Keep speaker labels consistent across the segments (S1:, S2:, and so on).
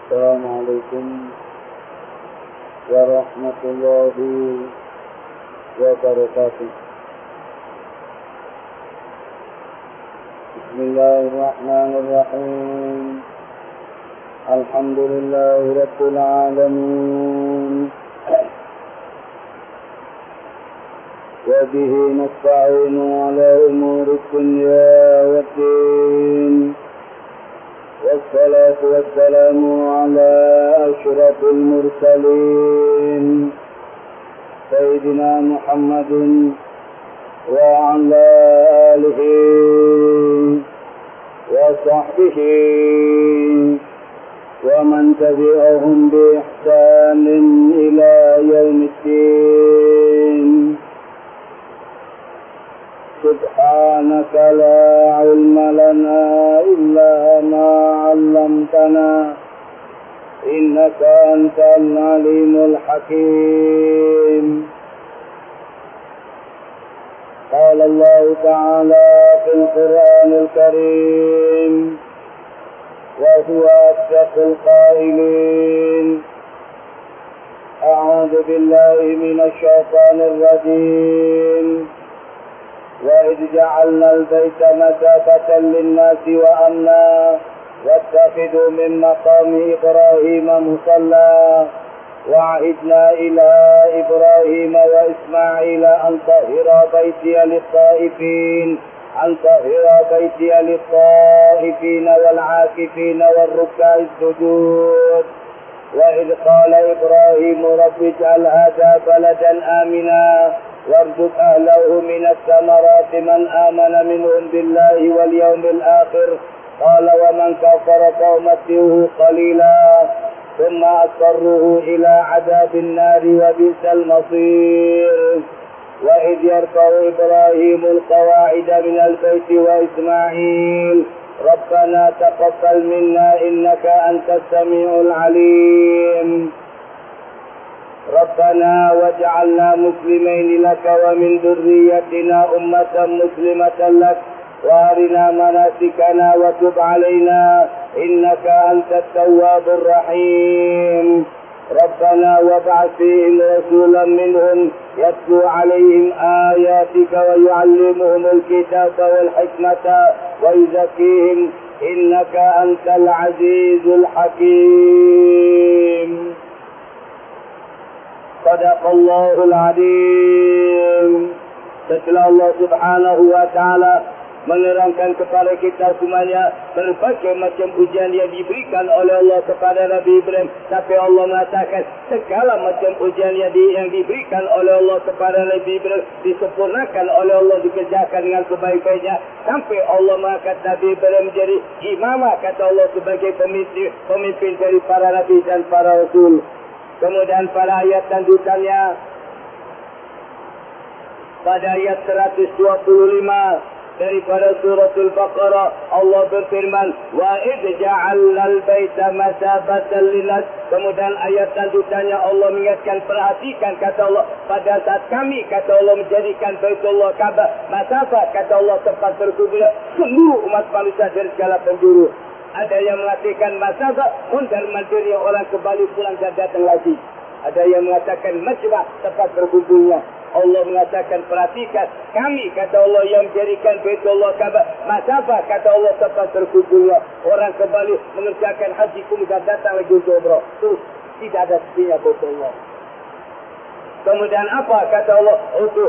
S1: السلام عليكم ورحمة الله وبركاته. بسم الله الرحمن الرحيم. الحمد لله رب العالمين، وبه نستعين على أمور الدنيا والدين، والصلاة والسلام على أشرف المرسلين سيدنا محمد وعلى آله وصحبه ومن تبعهم بإحسان إلى يوم الدين. سبحانك لا علم لنا إلا ما علمتنا إنك أنت العليم الحكيم. قال الله تعالى في القرآن الكريم وهو أصدق القائلين: أعوذ بالله من الشيطان الرجيم. وإذ جعلنا البيت مثابة للناس وأمنا واتخذوا من مقام إبراهيم مصلى وعهدنا إلى إبراهيم وإسماعيل أن طهر بيتي للطائفين والعاكفين والركع السجود. وإذ قال إبراهيم رب اجعل هذا بلدا آمنا وارزق أهله من الثمرات من آمن منهم بالله واليوم الآخر قال ومن كفر فأمتعه قليلا ثم أضطره إلى عذاب النار وبئس المصير. وإذ يرفع إبراهيم القواعد من البيت وإسماعيل ربنا تقبل منا إنك أنت السميع العليم. ربنا واجعلنا مسلمين لك ومن ذريتنا أمة مسلمة لك وارنا مناسكنا وتب علينا إنك أنت التواب الرحيم. ربنا وابعث فيهم رسولا منهم يتلو عليهم آياتك ويعلمهم الكتاب والحكمة ويزكيهم إنك أنت العزيز الحكيم. صدق الله العظيم. Setelah Allah Subhanahu wa Ta'ala menerangkan kepada kita semuanya berbagai macam ujian yang diberikan oleh Allah kepada Nabi Ibrahim, tapi Allah mengatakan segala macam ujian yang diberikan oleh Allah kepada Nabi Ibrahim disempurnakan oleh Allah, dikerjakan dengan sebaik-baiknya sampai Allah mengangkat Nabi Ibrahim menjadi imamah, kata Allah, sebagai pemimpin dari para Nabi dan para Rasul. Kemudian pada ayat lanjutannya, pada ayat 125 daripada suratul Baqarah, Allah berfirman, wa idh ja'alnal baita masabatan linnas. Kemudian ayat lanjutannya Allah mengingatkan, perhatikan, kata Allah, pada saat kami, kata Allah, menjadikan Baitullah Ka'bah masabah, kata Allah, tempat berkumpul seluruh umat manusia dari segala penjuru. Ada yang mengatakan masabah mondar-mandir yang orang kembali pulang dan datang lagi. Ada yang mengatakan majmah, tempat berkumpulnya. Allah mengatakan, perhatikan, kami, kata Allah, yang menjadikan Baitullah Ka'bah masabah, kata Allah, tempat berkumpulnya orang kembali mengerjakan haji kemudian datang lagi untuk umrah. Terus tidak ada sepinya Baitullah. Kemudian apa, kata Allah, untuk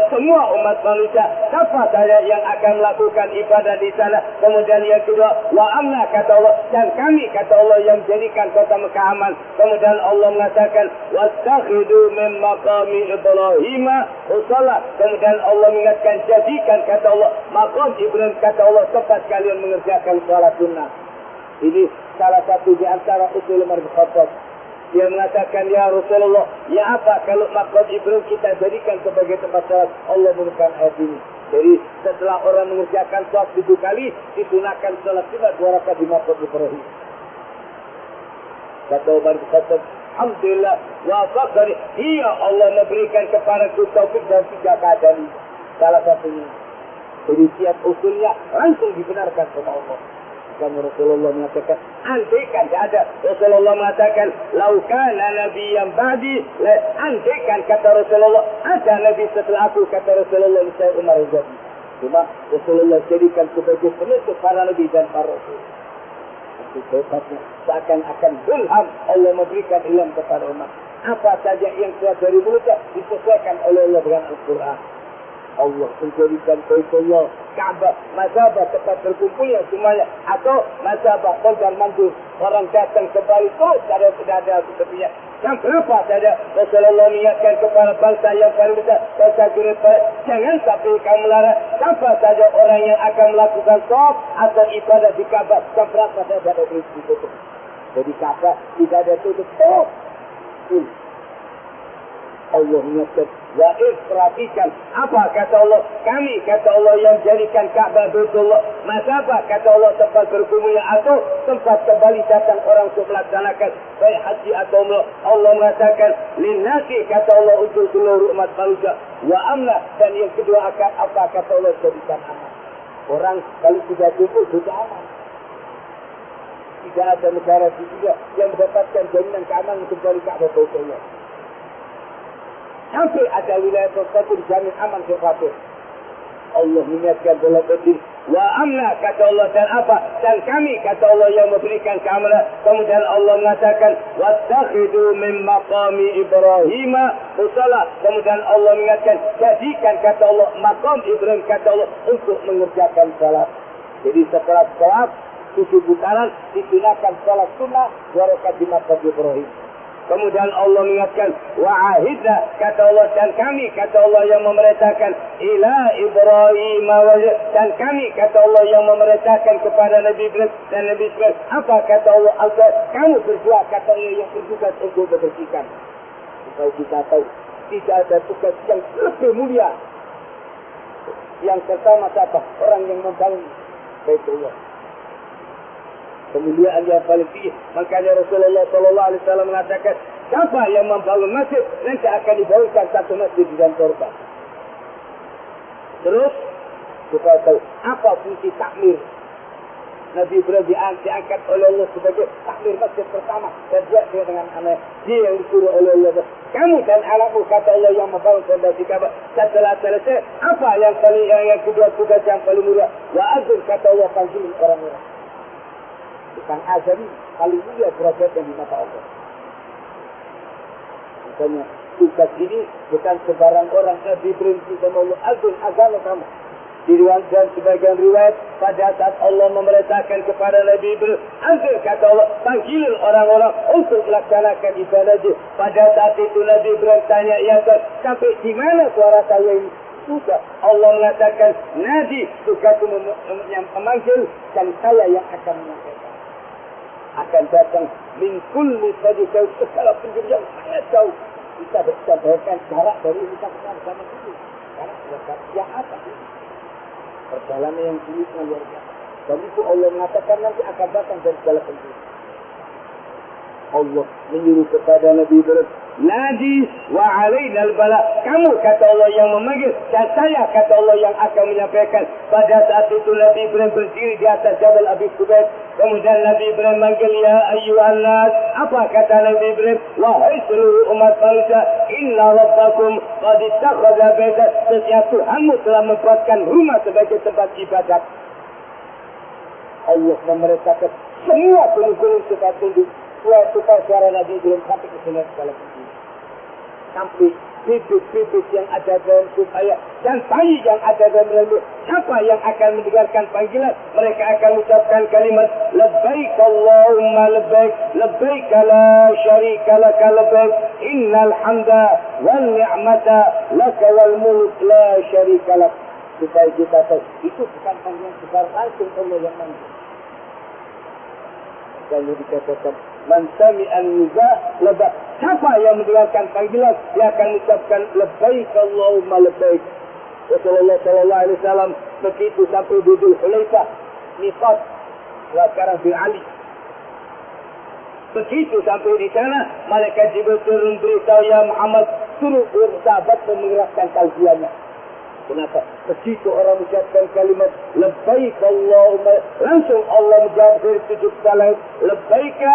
S1: semua umat manusia siapa saja yang akan melakukan ibadah di sana. Kemudian yang kedua, wa amna, kata Allah, dan kami, kata Allah, yang menjadikan kota Mekah aman. Kemudian Allah mengatakan, wastakhidu min maqami Ibrahim musalla. Kemudian Allah mengingatkan, jadikan, kata Allah, maqam Ibrahim, kata Allah, tempat kalian mengerjakan salat sunnah. Ini salah satu di antara usul Umar bin Khattab. Dia mengatakan, ya Rasulullah, ya apa kalau maqam Ibrahim kita jadikan sebagai tempat salat? Allah menurunkan ayat ini. Jadi setelah orang mengerjakan salat 7 kali, disunahkan salat sunat 2 rakaat di maqam Ibrahim. Kata Umar bin Khattab, alhamdulillah, wafaqani, iya Allah memberikan kepada ku taufik dan 3 keadaan ini. Salah satunya. Jadi setiap usulnya langsung dibenarkan sama Allah. Kamu Rasulullah mengatakan, andaikan ada. Rasulullah mengatakan, laukana nabi yang ba'di, andaikan kata Rasulullah, ada nabi setelah aku, kata Rasulullah, saya Umar jadi. Cuma Rasulullah jadikan sebagai penutup para nabi dan para rasul. Itu sebabnya seakan-akan ilham Allah memberikan ilham kepada Umar. Apa saja yang keluar dari mulutnya disesuaikan oleh Allah dengan Al-Quran. Allah menjadikan Baitullah, Ka'bah, mazhabah tempat berkumpulnya semuanya, atau mazhabah dan mandur. Orang datang kembali terus sudah ada sepertinya. Yang berapa saja Rasulullah mengingatkan kepada bangsa yang paling besar, bangsa Quraisy, jangan sampai kamu larang siapa saja orang yang akan melakukan tawaf atau ibadah di Ka'bah. Yang berapa saja ada tutup. Jadi Ka'bah tidak ada tutup. Allah mengingatkan, wa'id, perhatikan apa kata Allah, kami kata Allah yang jadikan Ka'bah Baitullah mazhabah, kata Allah tempat berkumpulnya atau tempat kembali datang orang untuk melaksanakan baik haji atau umrah. Allah mengatakan linnasi, kata Allah untuk seluruh umat manusia, wa amna, dan yang kedua akan apa kata Allah jadikan aman. Orang kalau sudah kumpul sudah aman. Tidak ada negara di dunia yang mendapatkan jaminan keamanan kembali Ka'bah Baitullah. Sampai ada wilayah tersebut dijamin aman sesuatu. Allah mengingatkan dalam hadis, wa amna, kata Allah, dan apa? Dan kami, kata Allah, yang memberikan keamanan. Kemudian Allah mengatakan, wattakhidu min maqami Ibrahim musalla. Kemudian Allah mengingatkan, jadikan, kata Allah, maqam Ibrahim, kata Allah, untuk mengerjakan salat. Jadi setelah salat 7 putaran digunakan salat sunnah 2 rakaat di maqam Ibrahim. Kemudian Allah mengingatkan, wa'ahidna, kata Allah, dan kami, kata Allah, yang memerintahkan ila Ibrahim, dan kami, kata Allah, yang memerintahkan kepada Nabi Ibrahim dan Nabi Ismail. Apa kata Allah? Kamu berdua, kata Allah, yang bertugas untuk membersihkan. Supaya kita tahu, tidak ada tugas yang lebih mulia. Yang pertama siapa? Orang yang membangun Baitullah. Kemuliaan yang paling tinggi. Makanya Rasulullah SAW mengatakan, siapa yang membangun masjid, nanti akan dibangunkan satu masjid di dalam surga. Terus, kita tahu apa fungsi takmir. Nabi Ibrahim diangkat oleh Allah sebagai takmir masjid pertama. Dan dia dengan anak, dia yang disuruh oleh Allah. Kamu dan anakmu, kata Allah, yang membangun fondasi Ka'bah. Setelah selesai, apa yang kedua tugas yang paling mulia? Wa'adzin, kata Allah, panggil orang-orang. Bukan azami, paling mulia derajat yang di mata Allah. Misalnya, tugas ini bukan sebarang orang. Nabi berhenti sama Allah, azan agama kamu. Diriwayatkan sebagian riwayat, pada saat Allah memerintahkan kepada Nabi Ibrahim, azan, kata Allah, panggilin orang-orang untuk melaksanakan ibadah. Pada saat itu Nabi Ibrahim tanya, ya Tuhan, sampai di mana suara saya ini? Sudah, Allah mengatakan, nadi, tugasku yang memanggil, dan saya yang akan menyampaikan. Akan datang min kulli sajid, segala penjuru yang sangat jauh. Kita bisa bayangkan jarak dari kita sama itu. Karena yang atas ini perjalanan yang sulit luar biasa. Dan itu Allah mengatakan nanti akan datang dari segala penjuru. Allah menyuruh kepada Nabi Ibrahim, nadi wa alaina al-bala. Kamu, kata Allah, yang memanggil, dan saya, kata Allah, yang akan menyampaikan. Pada saat itu Nabi Ibrahim berdiri di atas Jabal Abi Qubays. Kemudian Nabi Ibrahim manggil, ya ayyuhan nas. Apa kata Nabi Ibrahim? Wahai seluruh umat manusia, inna rabbakum qad ittakhadha baita. Sesungguhnya Tuhanmu telah membuatkan rumah sebagai tempat ibadat. Allah memerintahkan semua gunung-gunung supaya tunduk. Supaya suara Nabi Ibrahim sampai ke sini segala penjuru. Sampai bibit-bibit yang ada dalam supaya dan bayi yang ada dalam lembut. Siapa yang akan mendengarkan panggilan? Mereka akan mengucapkan kalimat labbaik Allahumma labbaik, labbaik la syarika laka labbaik, innal hamda wal ni'mata laka wal mulk la syarika lak. Supaya kita tahu itu bukan panggilan secara langsung Allah yang manggil. Kalau dikatakan man sami'an niza labbaik, siapa yang mendengarkan panggilan dia akan mengucapkan labbaik Allahumma labbaik. Rasulullah SAW begitu sampai di Dzul Hulaifah miqat sekarang di Ali. Begitu sampai di sana, malaikat Jibril turun beritahu, ya Muhammad, suruh bersahabat menggerakkan talbiyahnya. Kenapa? Begitu orang mengucapkan kalimat labbaik Allahumma, langsung Allah menjawab dari tujuh kali labbaika,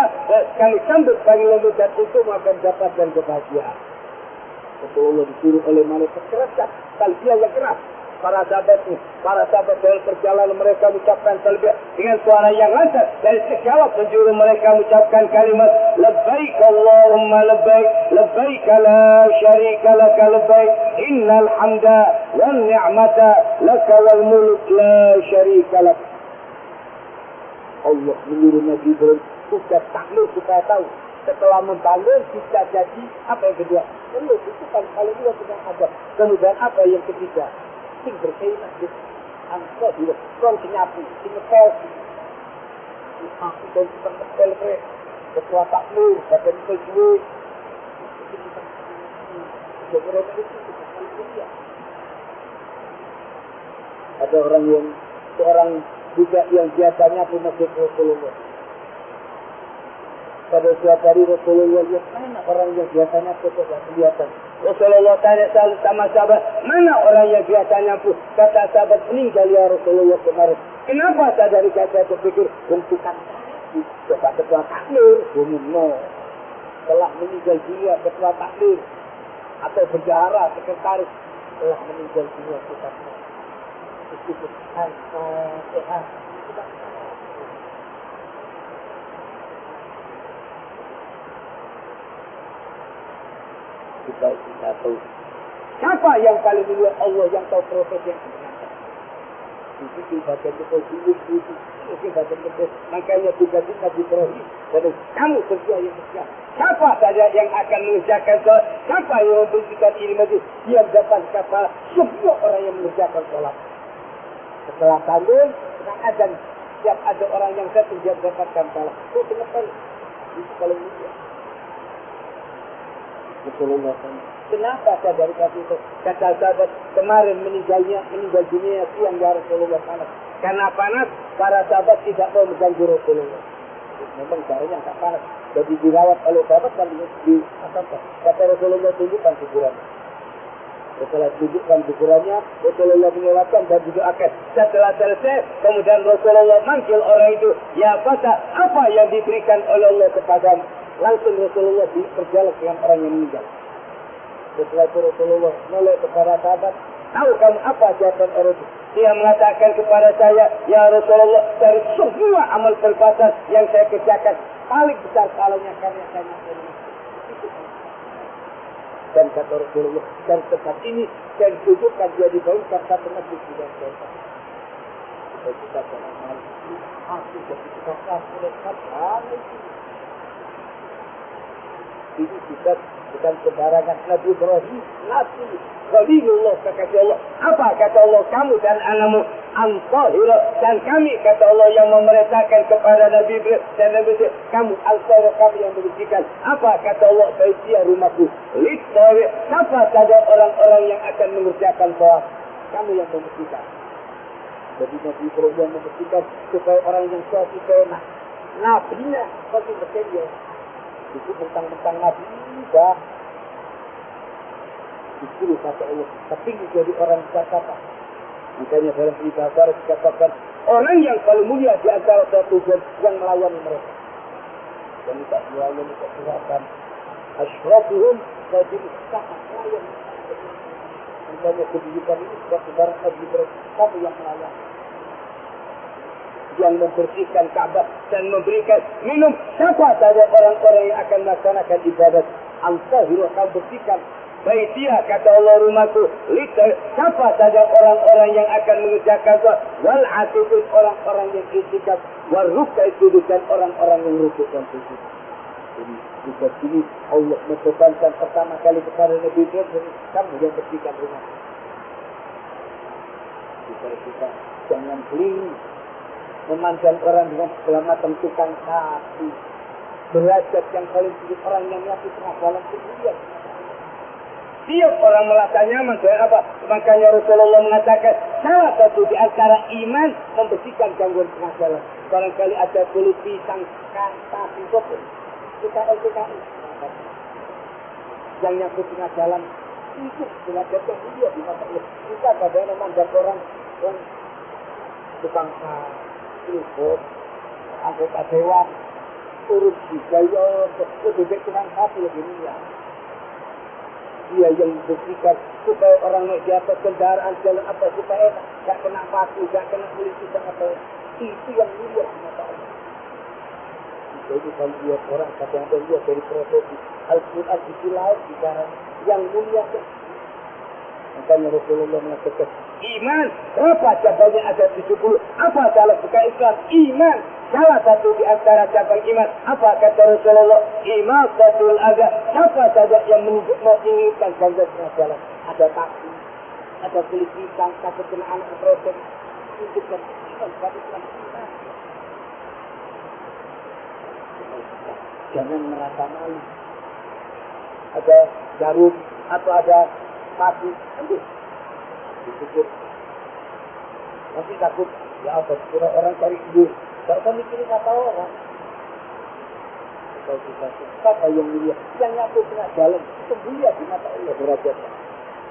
S1: kami sambut panggilan ucap untuk akan dapatkan kebahagiaan. Rasulullah disuruh oleh malaikat keras, talbiyah yang keras. Para sahabat dalam perjalanan mereka mengucapkan talbiyah dengan suara yang lancar dari segala penjuru mereka mengucapkan kalimat labbaik Allahumma labbaik labbaik la syarika laka labbaik innal hamda wan ni'mata laka wal mulk la syarika lak. Allah menyuruh Nabi Ibrahim ucap takbir supaya tahu setelah membangun kita jadi apa yang kedua? Telur itu kan kalau dua sedang ada. Kemudian apa yang ketiga? Sing berkaitan dengan angka dua. Kau penyapu, sing ngepel. Aku dan kita ngepel ke ketua takmir, badan kejuwe. Ada seorang budak yang biasanya pun masih Rasulullah. Pada suatu hari Rasulullah lihat mana orang yang biasanya tidak kelihatan. Rasulullah tanya sama sahabat, mana orang yang biasanya pun kata sahabat meninggal ya Rasulullah kemarin. Kenapa saya dari kata berpikir untuk ketua takmir, telah meninggal dunia ketua takmir atau bendahara sekretaris telah meninggal dunia kita. Itu sehat. Kita tahu siapa yang paling mulia? Allah yang tahu proses yang sebenarnya. Itu baca betul itu baca betul. Makanya tugas Nabi Ibrahim dan kamu kerja yang besar. Siapa saja yang akan mengerjakan sholat? Siapa yang memberikan ini masjid? Dia dapat kata semua orang yang mengerjakan sholat. Setelah bangun, setelah azan, setiap ada orang yang satu dia dapatkan sholat. Itu kenapa? Itu paling mulia. Rasulullah SAW. Kenapa saya dari itu? Kata sahabat kemarin meninggal dunia siang ya Rasulullah SAW. Karena panas, para sahabat tidak mau mengganggu Rasulullah. Memang caranya tak panas. Jadi dirawat oleh sahabat dan diasamkan. Kata Rasulullah tunjukkan kuburannya. Setelah tunjukkan kuburannya, Rasulullah menyolatkan dan didoakan. Setelah selesai, kemudian Rasulullah manggil orang itu, ya fata, apa yang diberikan oleh Allah kepadamu? Langsung Rasulullah berjalan dengan orang yang meninggal. Setelah itu Rasulullah mulai kepada sahabat, tahu kamu apa jawaban orang itu? Dia mengatakan kepada saya, ya Rasulullah, dari semua amal perbuatan yang saya kerjakan, paling besar pahalanya karena saya ini. Dan kata Rasulullah, dan tempat ini saya tunjukkan dia dibangunkan satu masjid di dalam kota. Kita jangan malu. Aku jadi kita kasih ini bukan sembarangan. Nabi Ibrahim, Nabi Khalilullah, kata Allah. Apa kata Allah? Kamu dan anakmu Al-Tahira, dan kami kata Allah yang memerintahkan kepada Nabi Ibrahim dan Nabi Ibrahim, kamu Al-Tahira, kami yang membersihkan. Apa kata Allah? Baitia rumahku Lit-Tahir. Siapa saja orang-orang yang akan mengerjakan sholat, kamu yang membersihkan. Jadi Nabi Ibrahim yang membersihkan supaya orang yang sholat itu enak. Nabi-nya pasti bersih. Itu tentang Nabi dah disuruh kata Allah, tapi menjadi orang kata. Makanya dalam ibadah dikatakan orang yang paling mulia di antara satu yang melawan mereka. Dan tak melawan kekuatan. Ashrafihum jadi sangat lawan. Makanya kedudukan ini sebagai barang Nabi kamu yang melawan. Yang membersihkan Ka'bah dan memberikan minum siapa saja orang-orang yang akan melaksanakan ibadat. Al-Tahir akan bersihkan Baitia, kata Allah rumahku Lita. Siapa saja orang-orang yang akan mengerjakan sholat. Wal atifin, orang-orang yang itikaf. Wal ruk'a sujud, dan orang-orang yang rukukkan sujud. Jadi tugas ini Allah membebankan pertama kali kepada Nabi Ibrahim, kamu yang bersihkan rumah. Kita jangan keliru memandang orang dengan segala macam tukang sapi. Derajat yang paling tinggi orang yang nyapi tengah dalam kemuliaan. Tiap orang merasa nyaman dengan apa? Makanya Rasulullah mengatakan salah satu di antara iman membersihkan gangguan tengah jalan. Barangkali ada kulit pisang, sapi, sopir. PKI yang nyangkut tengah jalan
S2: itu derajat yang mulia di mata Allah. Kita kadang memandang orang yang tukang telepon, anggota dewan, urus budaya, bebek tukang sapi lebih mulia. Dia yang buktikan supaya orang naik di atas kendaraan jalan apa supaya tak kena batu, tak kena polisi, tak apa. Itu yang mulia di mata Allah. Jadi kalau lihat orang kadang-kadang lihat dari profesi Al-Quran di laut bicara yang mulia. Makanya Rasulullah mengatakan iman berapa cabangnya ada 70. Apa salah bukan Islam? Iman salah satu di antara cabang iman. Apa kata Rasulullah? Iman satul ada. Siapa saja yang menginginkan ganjaran jalan. Ada taksi, ada kelicikan, takut kena anak proses. Itu kan iman pada Islam. Jangan merasa malu. Ada jarum atau ada mati, nanti dipikir. Nanti takut, ya apa, kira orang cari duit. Kalau kami mikirin kata orang. Kalau kita kata yang mulia, yang nyatu tengah jalan, itu mulia di mata Allah derajatnya.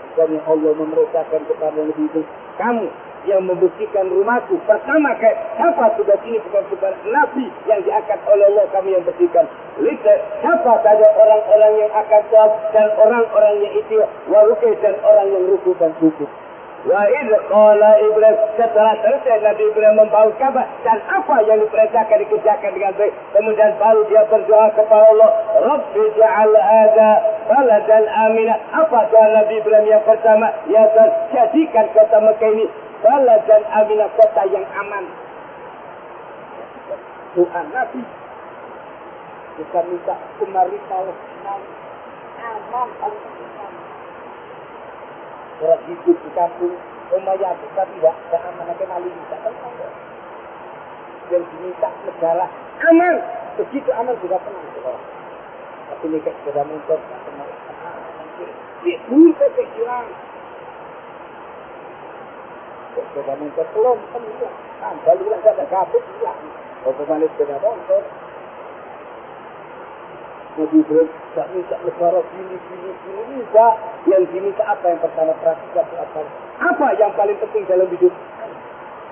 S2: Bukannya Allah memerintahkan kepada yang lebih itu. Kamu yang membuktikan rumahku pertama kayak siapa sudah sini bukan Nabi yang diangkat oleh Allah, kami yang buktikan. Lihat siapa saja orang-orang yang akan sholat dan orang-orang yang itu warukai dan orang yang ruku dan sujud. Wa idh qala Ibrahim, setelah selesai Nabi Ibrahim membawa kabar dan apa yang diperintahkan dikerjakan dengan baik, kemudian baru dia berdoa kepada Allah, Rabbi ja'al hadza baladan amina. Apa doa Nabi Ibrahim yang pertama? Ya Tuhan, jadikan kota Mekah ini baladan amina, kota yang aman. Doa Nabi bukan minta pemerintah aman, orang hidup di kampung Umayyah tapi tidak aman, nanti malu minta tenang. Yang diminta negara aman, begitu aman juga tenang. Tapi ini kayak sepeda motor, tenang. Ini kepikiran. Sepeda motor belum tenang. Kalau bilang ada kabut hilang. Kalau kembali sepeda motor. Nabi Ibrahim tak minta negara ini minta. Yang diminta apa yang pertama perhatikan apa? Apa yang paling penting dalam hidup?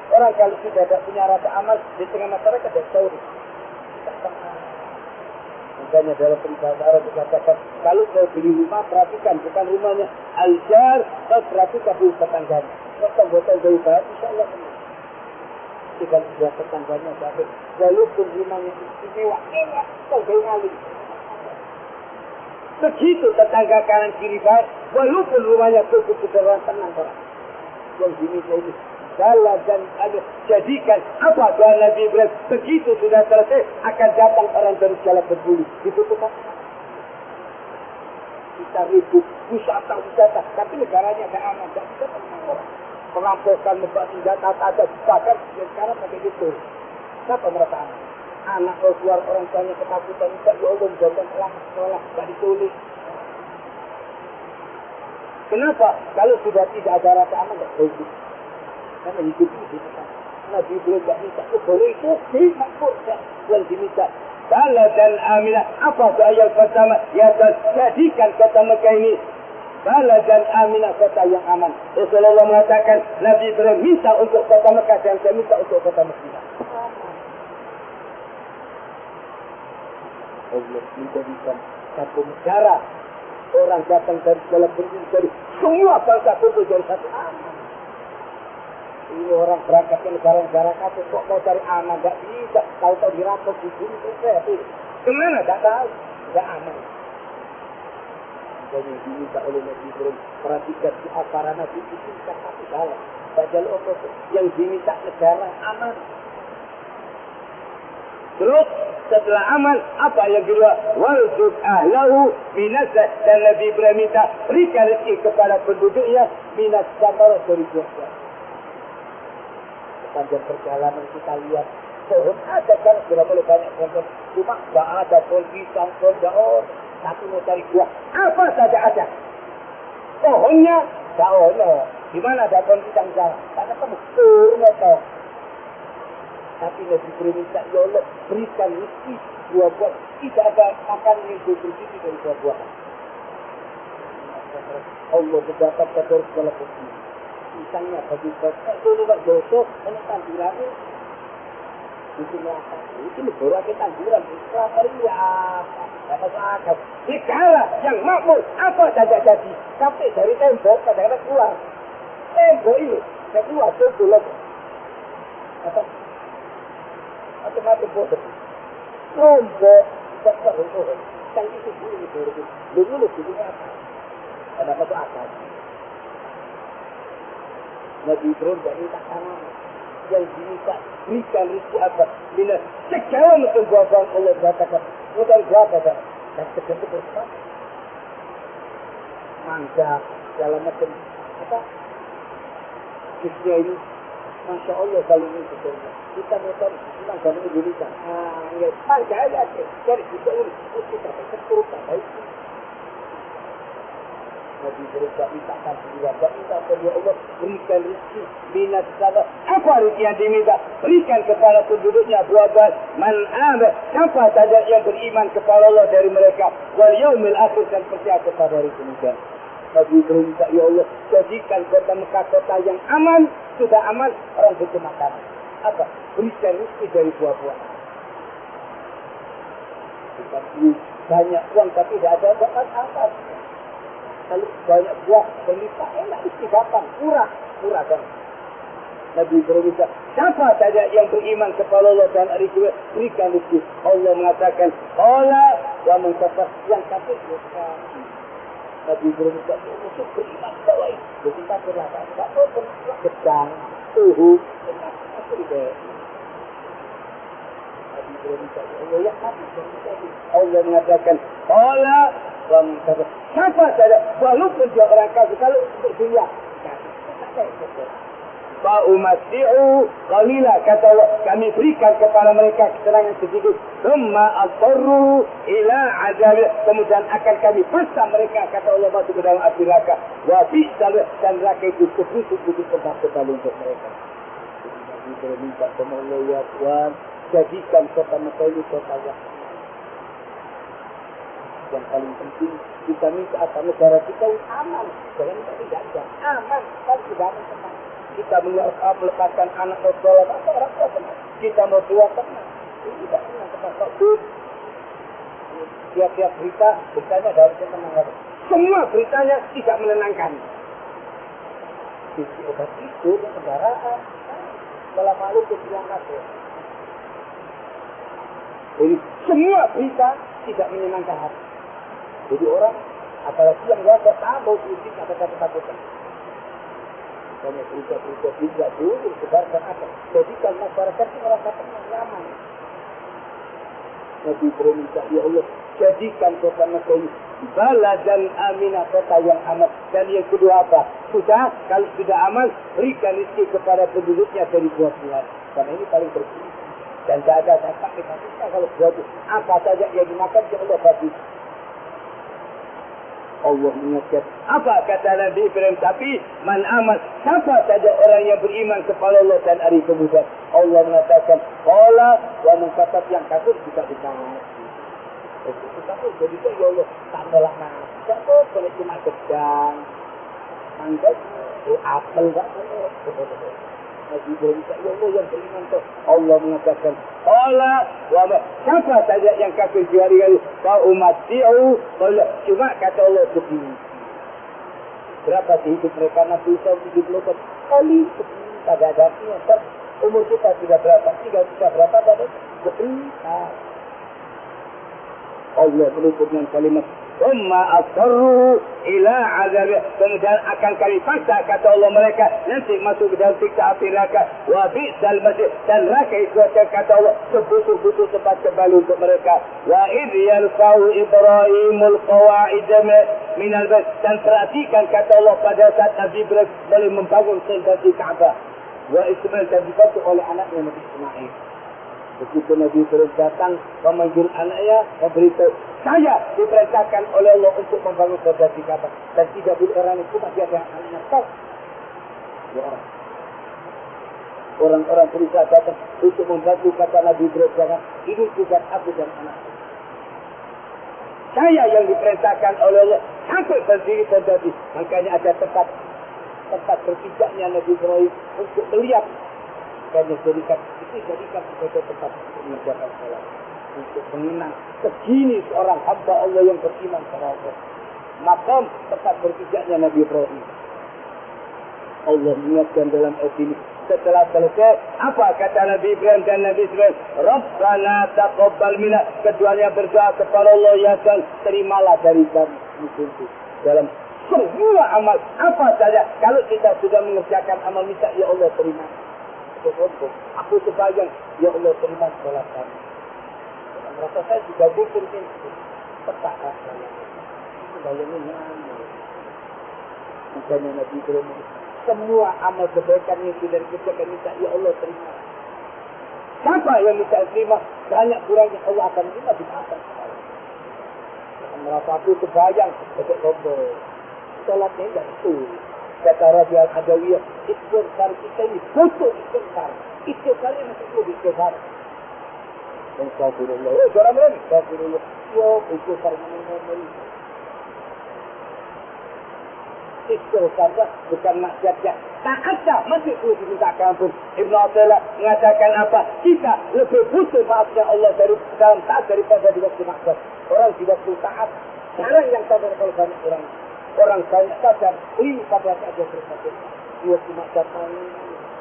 S2: Orang kalau tidak ada punya rasa aman di tengah masyarakat tidak tahu. Makanya dalam peribahasa Arab dikatakan kalau kau beli rumah perhatikan bukan rumahnya al-jar, kau perhatikan dulu tetangganya. Kalau botol dari barat, insya Allah jika sudah tetangganya baik, walaupun rumahnya istimewa, kau gaya ngalir. Begitu tetangga kanan kiri baik, walaupun rumahnya cukup keseruan tenang orang. Yang diminta ini, salah dan ada jadikan apa doa Nabi Ibrahim. Begitu sudah selesai, akan datang orang dari jalan berbulu. Itu tempat kita ribut, wisata, tapi negaranya tidak aman, tidak bisa tenang orang. Perampokan, membuat senjata, ada bahkan sekarang pakai gitu. Siapa merasa aman? Anak kalau keluar orang tuanya ketakutan, minta ya Allah mudah-mudahan sekolah, tidak ditulis. Kenapa? Kalau sudah tidak ada rasa aman, tidak boleh. Karena hidup ini Nabi belum tidak minta, boleh itu, makmur, yang diminta. Bala dan aminah, apa doa yang pertama? Ya jadikan kota Mekah ini bala dan aminah, kota yang aman. Rasulullah mengatakan, Nabi Ibrahim minta untuk kota Mekah dan saya minta untuk kota Madinah. Allah menjadikan satu negara, orang datang dari segala bentuk, dari semua bangsa kumpul dari satu aman. Ini orang berangkat ke negara-negara kafir kok mau cari aman, tidak bisa. Tahu-tahu dirampok di sini selesai. Kemana? Tidak tahu. Tidak aman. Jadi diminta oleh Nabi Ibrahim, perhatikan di para Nabi itu kita satu dalam. Padahal Allah yang diminta negara aman. Terus setelah aman, apa yang kedua? Warzuq ahlahu minasa, dan Nabi Ibrahim minta berikan rezeki kepada penduduknya minas sabar, dari buah-buah. Sepanjang perjalanan kita lihat pohon ada kan, sudah boleh banyak pohon, cuma tidak ada pohon pisang, pohon daun, tapi mau cari buah apa saja ada. Pohonnya daun, di mana ada pohon pisang jalan? Tak ketemu, turun atau. Tapi Nabi Ibrahim minta, ya Allah berikan rezeki buah-buah. Tidak ada makan yang bersih dari buah-buahan. Allah mendapat kabar segala bukti. Misalnya bagi bapak itu lewat dosa, hanya tanduran itu melakar. Itu negara kita tanduran. Melakar ini apa? Dapat akal. Negara yang makmur, apa saja jadi. Sampai dari tembok, kadang-kadang keluar. Tembok ini, saya keluar, tembok lagi. Macam-macam bodoh. Lombok, besar itu. Yang itu dulu negara itu. Dulu ini apa? Dapat akal. Nabi Ibrahim tak minta tangan. Yang diminta berikan rezeki apa? Bila sekarang itu buatan Allah berkata, modal berapa dah? Dan sekarang itu berapa? Mangga, segala macam apa? Kisah ini, Masya Allah kalau ini betul. Kita motor, kita kalau ini dirikan. Ya, mangga aja. Jadi kita ini, kita berkepurukan baik. Nabi Ibrahim tak minta tangan, tak minta kepada Allah berikan rezeki minat sama. Apa rezeki yang diminta? Berikan kepada penduduknya buat-buat man aman. Siapa saja yang beriman kepada Allah dari mereka. Wal yaumil akhir dan percaya kepada hari kemudian. Nabi Ibrahim minta, ya Allah, jadikan kota Mekah kota yang aman. Sudah aman, orang butuh makanan. Apa? Berikan rezeki dari buah-buah. Bukan banyak uang tapi tidak ada apa-apa. Kalau banyak buah berlimpah enak mesti gampang, murah kan. Nabi Ibrahim bilang, siapa saja yang beriman kepada Allah dan hari kedua berikan rezeki. Allah mengatakan, Allah wa man kafar, yang kafir bukan. Nabi Ibrahim bilang, musuh beriman kepada Allah. Jadi kita berlaku, tak tahu gedang, tuhu, apa itu? Nabi Ibrahim bilang, Allah yang kafir bukan. Allah mengatakan, Allah wa man kafar. Siapa saja, walaupun dia orang kafir, kalau untuk dunia, fa'umati'u qalila, kata Allah, kami berikan kepada mereka keterangan sedikit. Thumma atarru ila azab, kemudian akan kami paksa mereka, kata Allah, masuk ke dalam api neraka. Wa bi'sal, dan neraka itu sebusuk-busuk tempat kembali untuk mereka. Jadi kita minta kepada Allah, ya Tuhan, jadikan kota Mekah ini kota yang paling penting. Kita minta apa? Negara kita aman. Jangan minta tidak ada. Aman. Kalau tidak aman, kita melepaskan anak bersekolah, maka orang tua tenang. Kita mau tua tenang. Ini tidak tenang. Kita takut. Tiap-tiap beritanya dari kemenangan. Semua beritanya tidak menenangkan. Sisi obat itu kendaraan. Kalau malu kebilang kabel. Jadi semua berita tidak menyenangkan hati. Jadi orang, apalagi yang luar tahu politik ada kata-kata. Banyak berita-berita tidak dulu disebarkan apa. Jadikan masyarakat itu merasa tenang, nyaman. Nabi Ibrahim minta, ya Allah, jadikan kota Mekah ini baladan aminah, kota yang aman. Dan yang kedua apa? Sudah, kalau sudah aman, berikan rezeki kepada penduduknya dari buah-buahan. Karena ini paling bersih. Dan tidak ada sampai kita kalau buah apa saja yang dimakan, ya Allah bagi. Allah mengingatkan. Apa kata Nabi Ibrahim? Tapi man aman, siapa saja orang yang beriman kepada Allah dan hari kemudian. Allah mengatakan, Allah wa man kafar, yang kafir juga dikasih. Itu kafir jadi ya Allah tambahlah nasi. Tak boleh cuma gedang, mangga, apel tak boleh. Nabi Ibrahim ya Allah yang beriman tu. Allah mengatakan, Allah wa man, siapa saja yang kafir di hari-hari, fa'umati'u, cuma kata Allah begini. Berapa sih hidup mereka? Nabi Isa 70 kali pada dapatnya. Umur kita sudah berapa? 3 juta berapa tadi? Allah menutup dengan kalimat, Thumma asarru ila azab, kemudian akan kami paksa, kata Allah, mereka nanti masuk ke dalam siksa api neraka. Wa bi'sal masir, dan neraka itu kata Allah sebusuk-busuk tempat kembali untuk mereka. Wa idh yarfa'u Ibrahimul qawa'id minal bait, dan perhatikan kata Allah pada saat Nabi Ibrahim boleh membangun fondasi Ka'bah. Wa Ismail, dan dibantu oleh anaknya Nabi Ismail. Begitu Nabi Ibrahim datang memanggil anaknya, memberitahu, saya diperintahkan oleh Allah untuk membangun fondasi Ka'bah, dan tidak boleh orang itu masih ada anaknya. Tahu? Orang-orang berusaha datang untuk membantu, kata Nabi Ibrahim, jangan, ini tugas aku dan anak. Saya yang diperintahkan oleh Allah sampai berdiri terjadi. Makanya ada tempat berpijaknya Nabi Ibrahim untuk melihat. Makanya jadikan sebagai tempat mengerjakan salat. Untuk mengenang begini seorang hamba Allah yang beriman kepada Allah. Makam tempat berpijaknya Nabi Ibrahim. Allah mengingatkan dalam ayat ini. Setelah selesai, apa kata Nabi Ibrahim dan Nabi Ismail? Rabbana taqabbal minna. Keduanya berdoa kepada Allah, ya Tuhan, terimalah dari kami. Dalam semua amal, apa saja. Kalau kita sudah mengerjakan amal, minta, ya Allah terima. Aku terbayang, ya Allah terima sholat kami. Merasa saya juga gugur ini. Petaka saya. Bayangin nama. Makanya Nabi Ibrahim, semua amal kebaikan yang sudah dikerjakan, minta, ya Allah terima. Siapa yang minta terima? Banyak kurangnya Allah akan terima, dimaafkan. Merasa aku terbayang, betul sombong. Sholatnya enggak itu. Kata Rabi Al-Adawiyah, istighfar kita ini butuh istighfar. Istighfar ini masih butuh istighfar. Astagfirullah. Suara mereka. Astagfirullah. Ya, istighfar ini. Istighfar bukan maksiatnya. Taatnya masih perlu diminta ampun. Ibnu Athaillah mengatakan apa? Kita lebih butuh maafnya Allah dari dalam taat daripada di waktu maksiat. Orang di waktu taat, jarang yang sadar kalau banyak orang. Orang banyak sadar, ini pada saat dia bersabar. Di waktu maksiat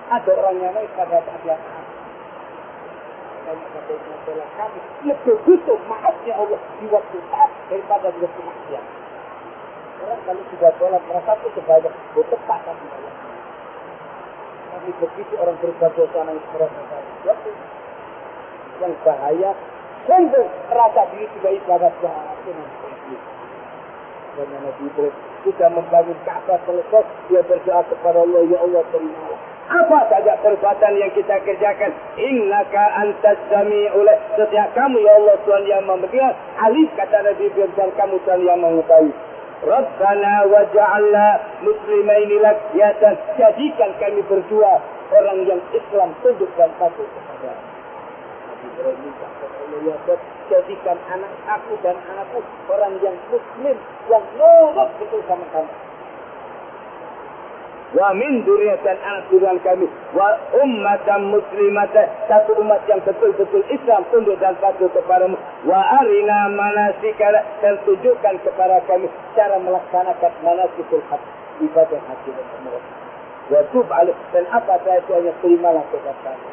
S2: ada orang yang naik pada saat dia taat. Banyak kata Ibnu Athaillah, kami lebih butuh maafnya Allah di waktu taat daripada di waktu maksiat. Orang kalau sudah sholat merasa itu sebanyak tepat kami Allah. Tapi begitu orang berbuat dosa nangis merasa waktu yang bahaya, sombong merasa diri sudah ibadat jahat. Dan Nabi Ibrahim sudah membangun Ka'bah selesai, dia berdoa kepada Allah, ya Allah terimalah. Apa saja perbuatan yang kita kerjakan, innaka antas sami'ul. Setiap kamu ya Allah Tuhan yang mendengar. Alif kata Nabi Ibrahim, dan kamu Tuhan yang mengetahui. Rabbana waj'alna muslimaini lak, ya Tuhan, jadikan kami berdua orang yang Islam, tunduk dan patuh kepada Nabi Ibrahim. Minta kepada Allah, ya Tuhan, jadikan anak aku dan anakku orang yang muslim, yang nurut betul sama kamu. Wa min dzurriyyatan, anak turunan kami, wa ummatan muslimatan, satu umat yang betul-betul Islam, tunduk dan patuh kepadamu. Wa arina manasikana, dan tunjukkan kepada kami cara melaksanakan manasikul hajj, ibadah haji dan umrah. Wa tub alaih, dan apa saja itu hanya terimalah kepada kami.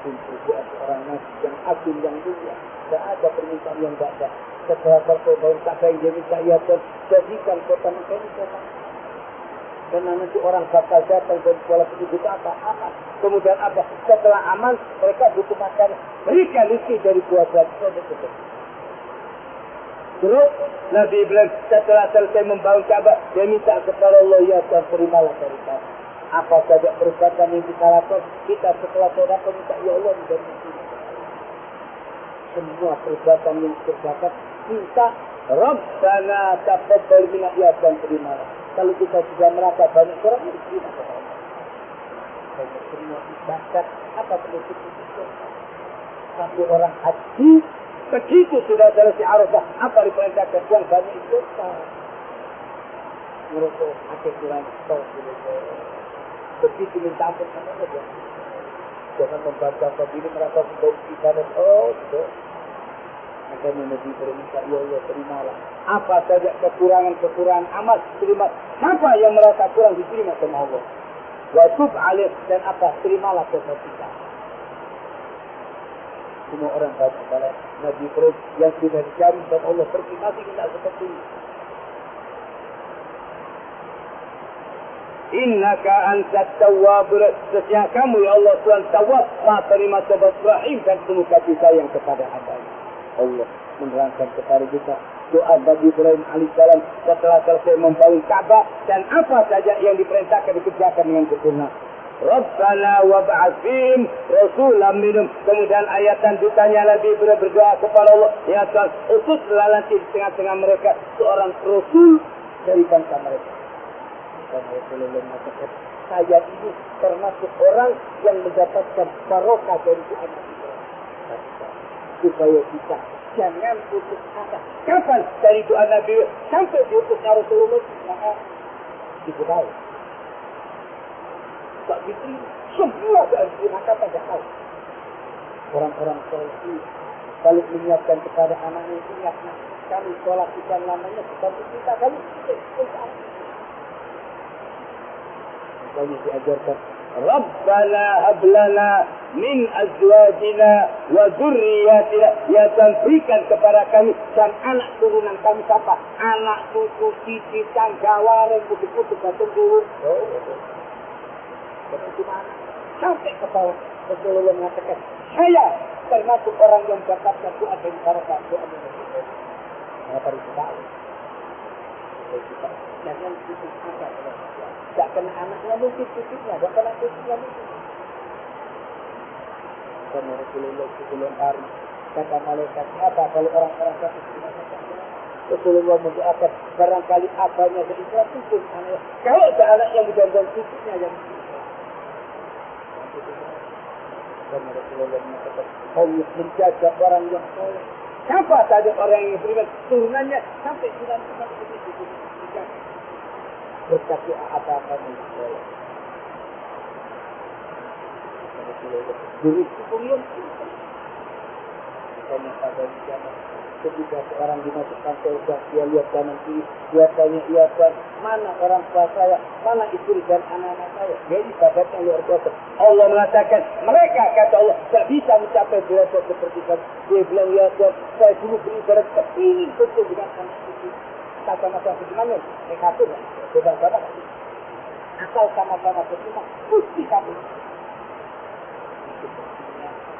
S2: Untuk orang nasi yang agung yang mulia, tidak ada permintaan yang tidak ada. Setelah berkorban Ka'bah yang dia minta, ya Tuhan, jadikan kota Mekah ini kota. Karena nanti orang bakal datang dari sekolah itu butuh apa? Aman. Kemudian apa? Setelah aman, mereka butuh makan. Berikan rezeki dari buah-buah. Terus Nabi Ibrahim setelah selesai membangun Ka'bah, dia minta kepada Allah, ya Tuhan, terimalah dari kami. Apa saja perbuatan yang kita lakukan, kita setelah sholat minta, ya Allah, dari semua perbuatan yang terdapat, minta Rabbana taqabbal minna, ya Tuhan, terimalah. Kalau kita sudah merasa banyak orang yang terima kepada Allah. Banyak semua ibadat, apa perlu kita? Satu orang haji, begitu sudah selesai Arafah, apa diperintahkan? Yang banyak itu merokok, akhir kurang, begitu minta ampun sama Allah. Jangan membaca begini merasa membawa ibadat. Oh, betul. Makanya Nabi berminta, ya Allah terimalah. Apa saja kekurangan amal, terima. Siapa yang merasa kurang diterima sama Allah? Wa tub alaih, dan apa? Terimalah dosa kita. Semua orang tahu kepada Nabi Ibrahim yang sudah dicari dan Allah pergi masih tidak seperti ini. Innaka antat tawwabur, sesungguhnya kamu ya Allah Tuhan tawwab, maha terima taubat, rahim, dan penuh kasih sayang kepada hamba-Nya. Allah menerangkan kepada kita doa Nabi Ibrahim alaihissalam setelah selesai membangun Ka'bah, dan apa saja yang diperintahkan dikerjakan dengan sempurna. Rabbana wab'ats fihim rasulan minhum. Kemudian ayat lanjutannya Nabi Ibrahim berdoa kepada Allah, ya Tuhan, utuslah nanti di tengah-tengah mereka seorang rasul dari bangsa mereka. Dan Rasulullah mengatakan, saya ini termasuk orang yang mendapatkan barokah dari Tuhan Nabi Ibrahim. supaya kita jangan putus asa. Kapan dari doa Nabi sampai diutusnya Rasulullah? Maka diketahui. Tak diterima. Semua digunakan pada tahu. Orang-orang soleh kalau menyiapkan kepada anaknya, ingatlah kami sholat bukan namanya bukan kita kami diajarkan
S1: Rabbana hablana min azwajina wa dzurriyyatina, ya Tuhan berikan kepada kami dan anak turunan kami siapa? Anak cucu cici tanggawaran putih-putih gantung turun.
S2: Sampai ke bawah Rasulullah mengatakan saya termasuk orang yang dapatkan doa dari para doa dari Rasulullah. Kenapa itu tahu? Jangan putus asa. Tak kena anaknya mungkin cucunya, tak kena cucunya mungkin. Karena Rasulullah sebelum hari kata malaikat apa kalau orang-orang kata Rasulullah mendoakan barangkali abahnya jadi pun anaknya. Kalau ada anak yang menjangkau cucunya yang karena Rasulullah mengatakan Allah menjaga orang yang soleh. Siapa saja orang yang beriman turunannya sampai bulan berkati apa-apa yang soleh. Rasulullah dulu sebelum karena pada zaman ketika seorang dimasukkan surga, dia lihat kanan kiri, dia tanya iya Tuhan, mana orang tua saya, mana istri dan anak-anak saya. Jadi ibadatnya luar biasa. Allah mengatakan, mereka kata Allah tak bisa mencapai derajat seperti itu. Dia bilang ya Tuhan, saya dulu beribadat kepingin betul dengan anak itu. Sama-sama bagaimana? Mereka itu beda-beda. Asal sama-sama beriman, pasti kami.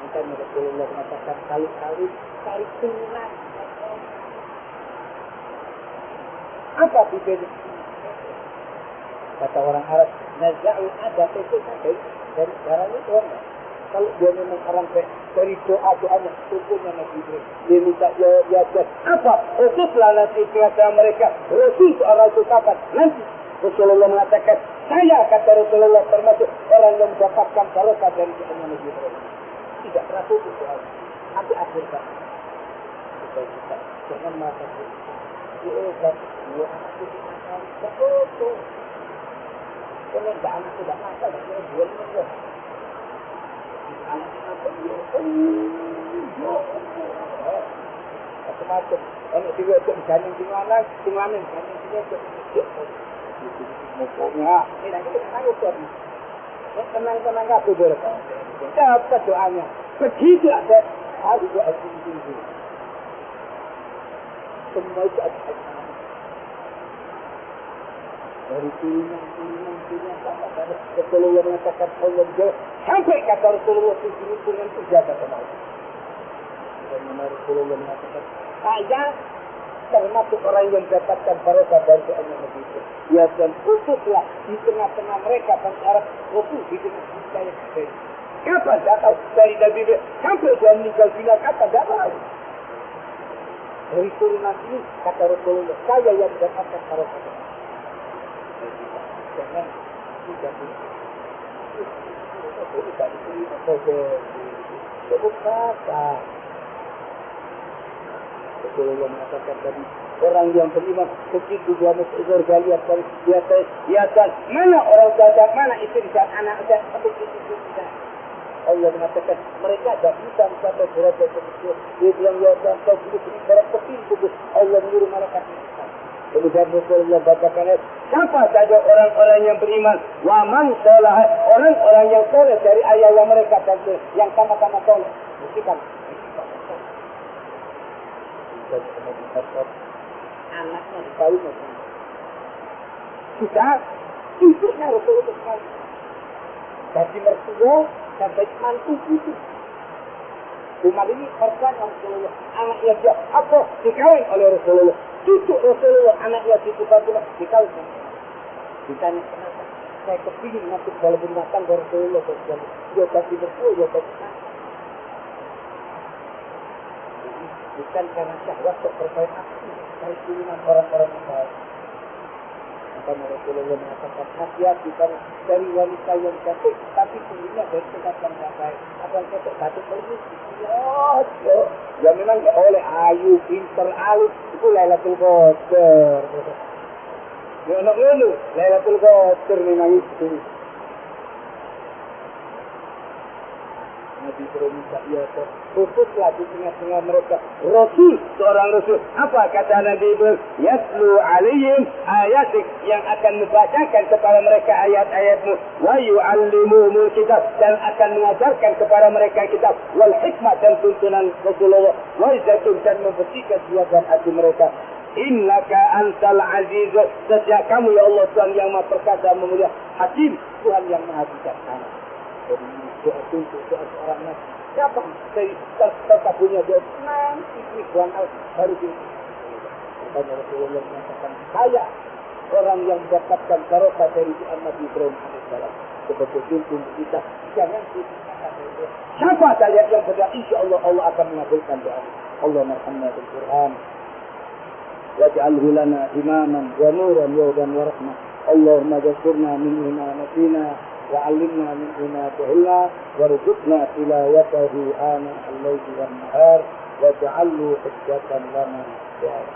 S2: Makanya Rasulullah mengatakan kali-kali cari turunan. Apa bedanya? Kata orang Arab, naza'u ada PPKB dan sekarang itu orang. Kalau dia memang orang dari doa-doanya, syukurnya Nabi Ibrahim. Dia minta ya apa? Utuslah nanti tengah mereka. Rasul seorang itu kapan? Nanti Rasulullah mengatakan, saya kata Rasulullah termasuk orang yang mendapatkan barokah dari doanya Nabi Ibrahim. Tidak pernah putus doa. Sampai akhir kan. Kita jangan merasa diubat, dua aku dimakan, betul. Kalau anak tidak makan, dia jual juga. Anak apa dia? Macam-macam. Anak dia tu gandeng di mana? Gandeng dia tu. Mukanya, ini lagi tahu tu. Tenang-tenang apa boleh? Dapat doanya. Begitu ada harus doa tinggi. Semua itu ada dari turunan sama dari Rasulullah mengatakan Allah jauh sampai kata Rasulullah turunan itu jaga kemana dan Rasulullah mengatakan saya termasuk orang yang dapatkan barokah dari doanya Nabi itu ya dan khususlah di tengah-tengah mereka antara Rasul di tengah saya kapan datang dari Nabi sampai dia meninggal dunia kapan datang dari turunan ini kata Rasulullah saya yang mendapatkan barokah. Jangan tidak cukup kata. Rasulullah mengatakan tadi orang yang beriman begitu dia masuk surga lihat mana orang jahat mana istri dan anak dan begitu. Allah mengatakan mereka tidak bisa mencapai derajat tersebut. Dia bilang ya Tuhan kau beri berapa pintu Allah menyuruh malaikat. Kemudian Rasulullah bacakan siapa saja orang-orang yang beriman wa man sholah orang-orang yang soleh dari ayah yang mereka dan yang sama-sama soleh. Bukan anaknya dikawin sudah istrinya Rasulullah jadi mertua dan baik mantu itu. Umar ini perempuan Rasulullah, anaknya dia apa dikawin oleh Rasulullah. Cucu Rasulullah, anaknya cucu Fatimah dikawin. Ditanya kenapa? Saya kepingin masuk dalam rumah tangga Rasulullah. Dia kasih berpuluh, dia kasih bukan karena syahwat kok terkait aku dari turunan orang-orang yang baik. Makanya Rasulullah mengatakan hati-hati dari wanita yang cantik, tapi sungguhnya dari tempat yang baik. Apa yang cantik batuk pergi? Ya memang oleh ayu, pinter, alus itu Lailatul Qadar. Ya anak dulu, Lailatul Qadar memang itu. Nabi minta ya khususlah di tengah-tengah mereka Rasul, seorang Rasul. Apa kata Nabi Ibrahim? Yatlu alaihim ayatik, yang akan membacakan kepada mereka ayat-ayatmu, wa yu'allimuhumul kitab, dan akan mengajarkan kepada mereka kitab, wal hikmah, dan tuntunan Rasulullah, wa izatun, dan membersihkan jiwa dan hati mereka. Innaka antal aziz, sejak kamu ya Allah Tuhan yang maha perkasa memulia, hakim, Tuhan yang maha bijaksana. Jadi doa untuk doa seorang nabi. Siapa tetap punya doa nanti Tuhan harus ini. Makanya Rasulullah mengatakan saya orang yang mendapatkan barokah dari doa Nabi Ibrahim alaihissalam. Sebagai tuntun kita jangan kita doa. Siapa saja yang berdoa, insya Allah Allah akan mengabulkan doa. Allah marhamna bil Quran. Waj'alhu lana imaman wa nuran wa rahmah. Allahumma ghfirna min ma nasina وعلمنا منه ما جهلنا وارزقنا تلاوته آناء الليل والنهار واجعله حجة لنا يا رب.